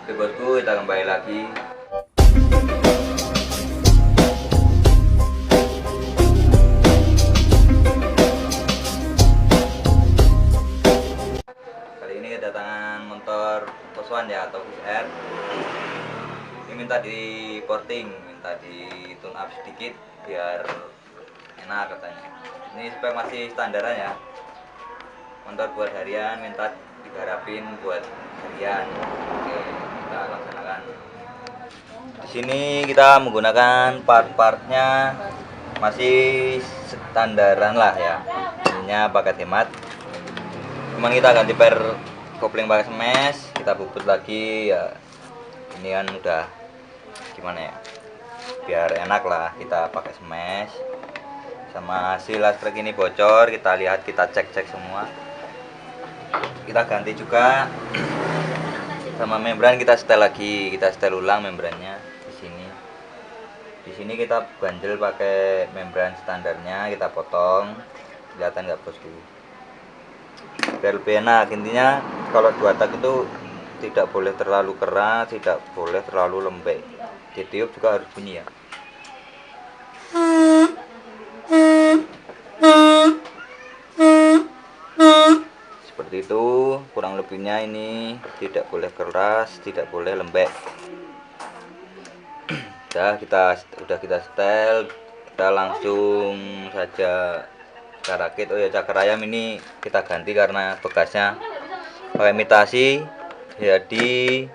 Oke bosku, kita kembali lagi. Kali ini kedatangan motor Poswan ya, atau VR. Ini minta di porting, minta di tune up sedikit biar enak katanya. Ini spek masih standaran ya. Motor buat harian, minta digarapin buat harian. Oke, kita laksanakan. Di sini kita menggunakan part-partnya masih standaran lah ya. Ininya pakai hemat. Cuman kita ganti per kopling pakai smash, kita bubut lagi ya. Ini kan udah gimana ya? Biar enak lah kita pakai smash. Sama hasil listrik ini bocor, kita lihat, kita cek semua. Kita ganti juga sama membran, kita setel lagi, kita setel ulang membrannya di sini. Di sini kita ganjel pakai membran standarnya, kita potong. Kelihatan nggak bosku? Biar lebih enak. Intinya kalau 2 tak itu tidak boleh terlalu keras, tidak boleh terlalu lembek. Di tiup juga harus bunyi ya. Seperti itu kurang lebihnya. Ini tidak boleh keras, tidak boleh lembek. Udah kita setel, kita langsung saja kita rakit. Oh ya, cakar ayam ini kita ganti karena bekasnya pakai imitasi, jadi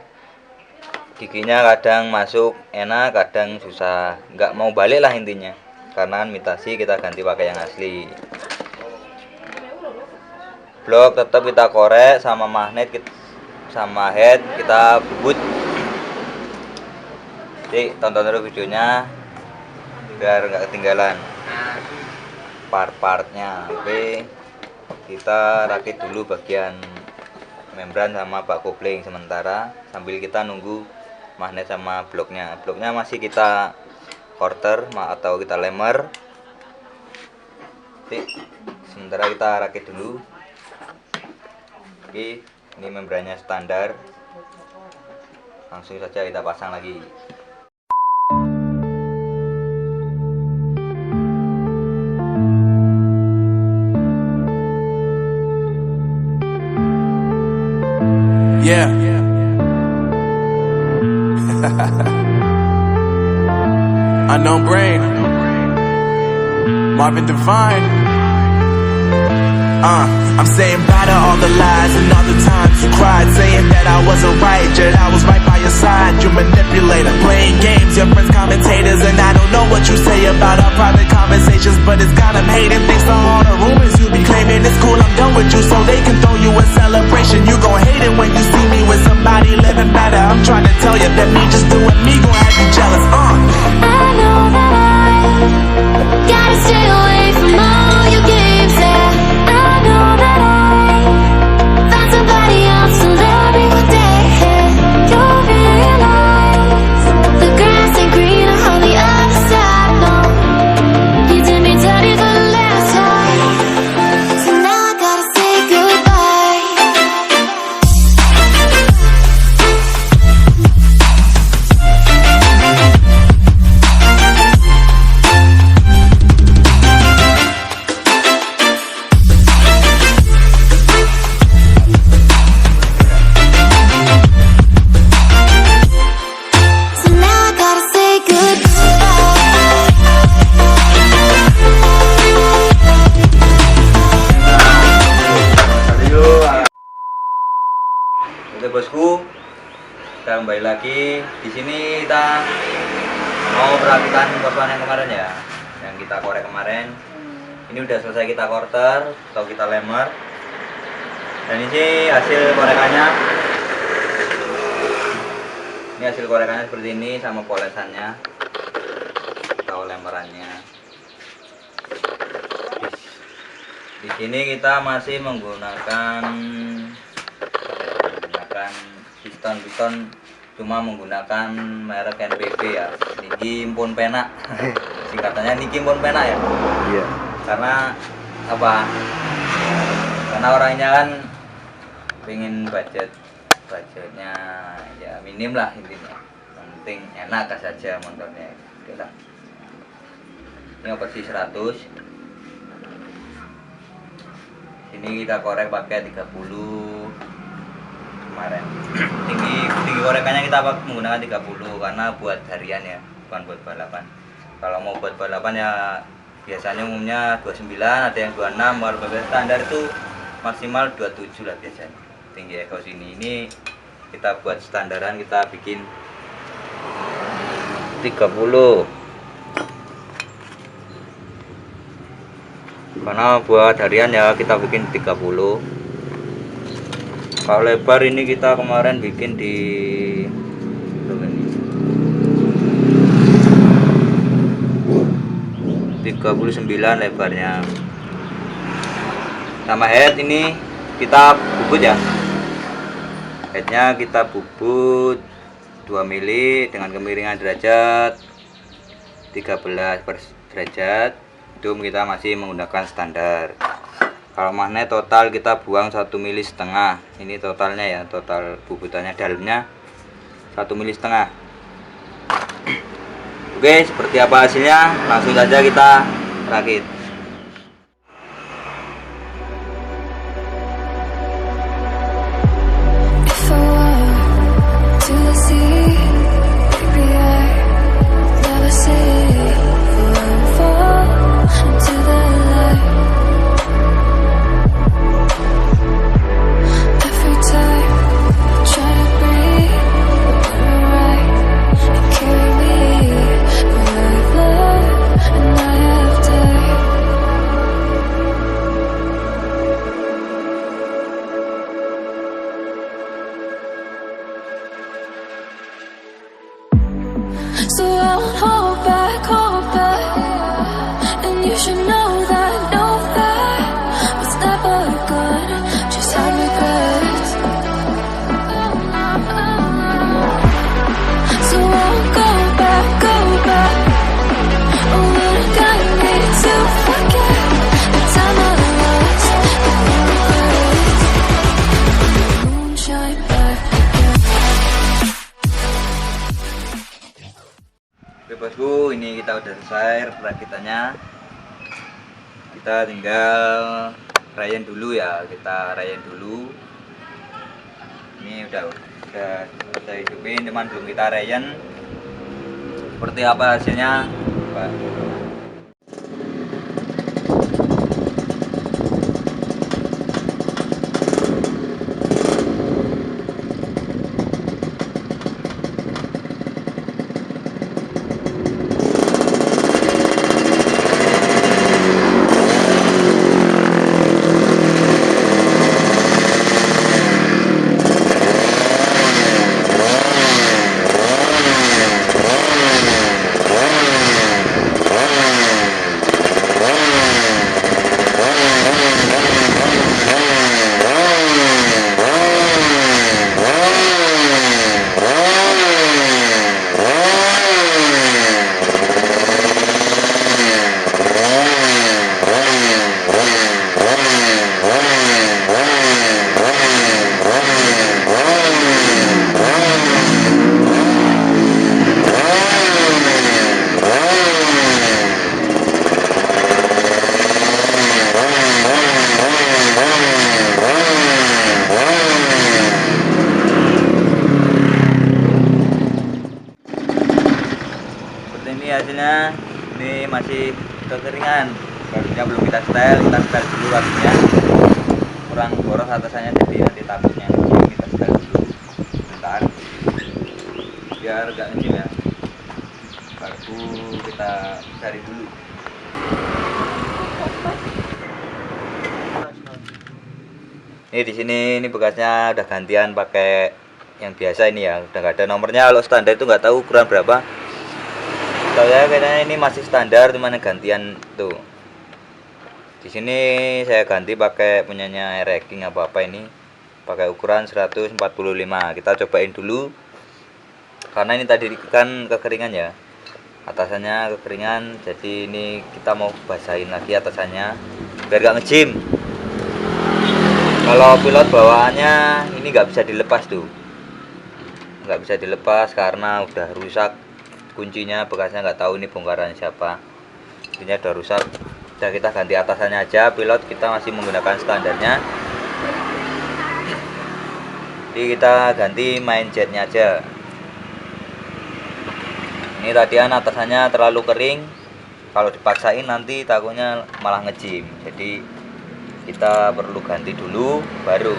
giginya kadang masuk enak, kadang susah, nggak mau balik lah intinya. Karena imitasi, kita ganti pakai yang asli. Blok tetap kita korek, sama magnet sama head kita bubut. Jadi tonton dulu videonya biar nggak ketinggalan part-partnya. Oke, kita rakit dulu bagian membran sama bak kopling sementara sambil kita nunggu magnet sama bloknya. Bloknya masih kita quarter atau kita lemer. Oke, sementara kita rakit dulu. Oke, ini membrannya standar, langsung saja kita pasang lagi. Yeah. Unknown Brain, Marvin Divine. I'm saying bye to all the lies and all the times you cried, saying that I wasn't right, yet I was right by your side. You manipulator, playing games, your friends commentators, and I don't know what you say about our private conversations, but it's got them hating. Thanks to all the rumors you be claiming, it's cool, I'm done with you, so they can throw you a celebration. You gon' hate it when you see me with somebody living better. I'm trying to tell you that me just doing me gon' have you jealous. I know that I gotta stay away from all your games, yeah. I know that I found somebody else to love me one day, yeah. You'll realize the grass ain't greener on the other side, no. You did me dirty the last time, so now I gotta say goodbye. So now I gotta say Oke bosku, kita kembali lagi. Di sini kita mau perakitan Poswan yang kemarin ya, yang kita korek kemarin. Ini udah selesai kita quarter atau kita lemer. Dan ini hasil korekannya. Ini hasil korekannya seperti ini sama polesannya atau lemerannya. Di sini kita masih menggunakan piston, cuma menggunakan merek NPB ya, Niki Impon Pena. Singkatannya Niki Impon Pena ya. Iya. Karena apa? Karena orangnya kan pengen budgetnya ya minim minim lah intinya, yang penting enak saja motornya. Oke lah, ini versi 100. Ini kita korek pakai 30 kemarin. tinggi korekannya kita menggunakan 30 karena buat harian ya, bukan buat balapan. Kalau mau buat balapan ya biasanya umumnya 29, ada yang 26. Kalau bebek standar itu maksimal 27 lah biasanya tinggi exhaust ini kita buat standaran, kita bikin 30 karena buat harian ya kita bikin 30. Kalau lebar ini kita kemarin bikin di 39 lebarnya. Sama head ini kita bubut ya, headnya kita bubut 2 mili dengan kemiringan derajat 13 per derajat. Itu kita masih menggunakan standar. Kalau magnet total kita buang 1,5 mili. Ini totalnya ya, total bubutannya dalamnya 1,5 mili. Oke, seperti apa hasilnya? Langsung saja kita rakit. If I were to the sea, maybe I'd never say fall into the light. Every time I try to breathe, but when I'm right, you carry me where I've loved and I have died. So I won't hold back, and you should know that was never good, just had regrets. So I won't go back, oh, but I gotta need to forget the time I lost, the regrets. Moonshine back again. Oke bosku, ini kita udah selesai perakitannya. Kita tinggal rayen dulu ya, kita rayen dulu. Ini udah selesai hidupin, cuman belum kita rayen. Seperti apa hasilnya, Pak? Hasilnya ini masih kekeringan, barunya belum kita setel dulu waktunya kurang boros atasannya, jadi nanti takutnya kita setel dulu bentar biar gak ngecil ya, baru kita cari dulu. Ini di sini ini bekasnya udah gantian pakai yang biasa ini ya, udah gak ada nomornya. Kalau standar itu nggak tahu ukuran berapa. Tahu ya, kayaknya ini masih standar, cuman gantian tuh. Di sini saya ganti pakai punyanya Racking apa ini, pakai ukuran 145. Kita cobain dulu, karena ini tadi kan kekeringan ya, atasannya kekeringan, jadi ini kita mau basahin lagi atasannya biar gak ngejim. Kalau pilot bawaannya ini nggak bisa dilepas tuh, nggak bisa dilepas karena udah rusak kuncinya, bekasnya nggak tahu ini bongkaran siapa. Intinya udah rusak, udah kita ganti atasannya aja. Pilot kita masih menggunakan standarnya, jadi kita ganti main jetnya aja. Ini tadian atasannya terlalu kering, kalau dipaksain nanti takutnya malah ngejim, jadi kita perlu ganti dulu baru.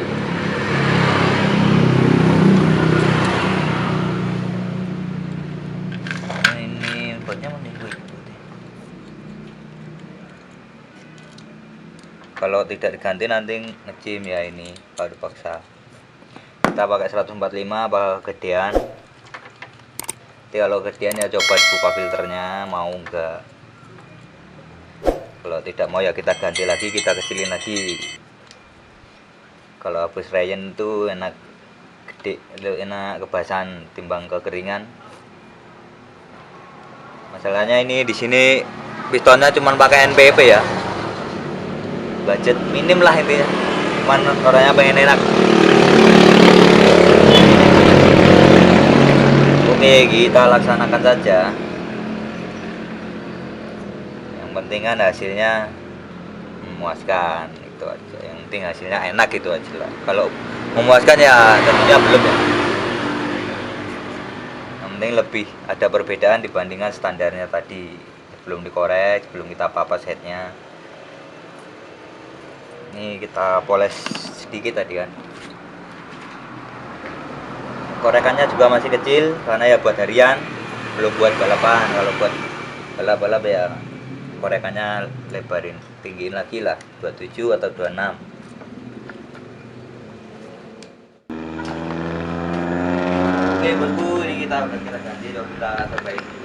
Ini buatnya menunggu. Kalau tidak diganti nanti ngejim ya, ini kalau dipaksa. Kita pakai 145 apa gedean. Jadi kalau gedean ya coba dibuka filternya, mau enggak. Kalau tidak mau ya kita ganti lagi, kita kecilin lagi. Kalau habis Ryan itu enak gede, enak kebasan timbang kekeringan. Masalahnya ini di sini pistonnya cuma pakai NPP ya, budget minim lah intinya, cuman orangnya pengen enak. Oke, kita laksanakan saja. Yang penting kan hasilnya memuaskan, itu aja. Yang penting hasilnya enak, itu aja lah. Kalau memuaskan ya tentunya belum ya. Yang penting lebih ada perbedaan dibandingkan standarnya tadi. Belum dikorek, belum kita papas headnya. Ini kita poles sedikit tadi kan. Korekannya juga masih kecil karena ya buat harian, belum buat balapan. Kalau buat balap-balap ya korekannya lebarin, tinggiin lagi lah, 27 atau 26. Oke bosku, ini kita ganti, kita perbaiki.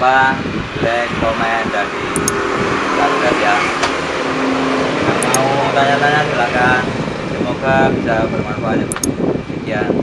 lupa like, komen, dan di subscribe ya. Yang mau tanya-tanya silakan, semoga bisa bermanfaat. Sekian.